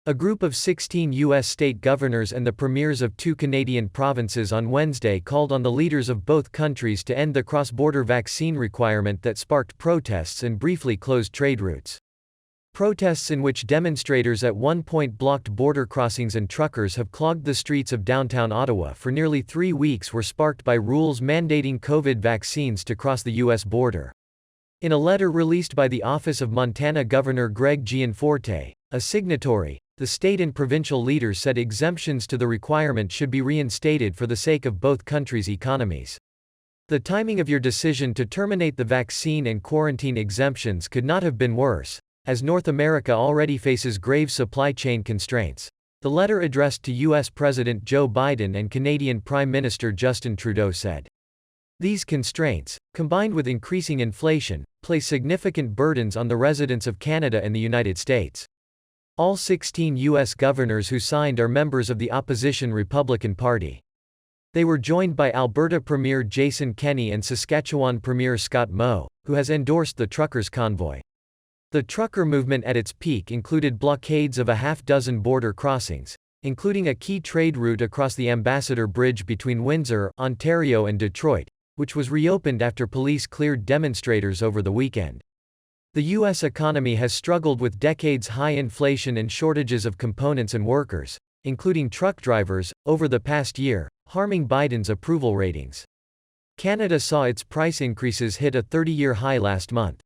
A group of 16 U.S. state governors and the premiers of 2 Canadian provinces on Wednesday called on the leaders of both countries to end the cross-border vaccine requirement that sparked protests and briefly closed trade routes. Protests in which demonstrators at one point blocked border crossings and truckers have clogged the streets of downtown Ottawa for nearly 3 weeks were sparked by rules mandating COVID vaccines to cross the U.S. border. In a letter released by the office of Montana Governor Greg Gianforte, a signatory, the state and provincial leaders said exemptions to the requirement should be reinstated for the sake of both countries' economies. The timing of your decision to terminate the vaccine and quarantine exemptions could not have been worse, as North America already faces grave supply chain constraints. The letter addressed to U.S. President Joe Biden and Canadian Prime Minister Justin Trudeau said. These constraints, combined with increasing inflation, place significant burdens on the residents of Canada and the United States. All 16 U.S. governors who signed are members of the opposition Republican Party. They were joined by Alberta Premier Jason Kenney and Saskatchewan Premier Scott Moe, who has endorsed the truckers' convoy. The trucker movement at its peak included blockades of a half-dozen border crossings, including a key trade route across the Ambassador Bridge between Windsor, Ontario and Detroit, which was reopened after police cleared demonstrators over the weekend. The U.S. economy has struggled with decades-high inflation and shortages of components and workers, including truck drivers, over the past year, harming Biden's approval ratings. Canada saw its price increases hit a 30-year high last month.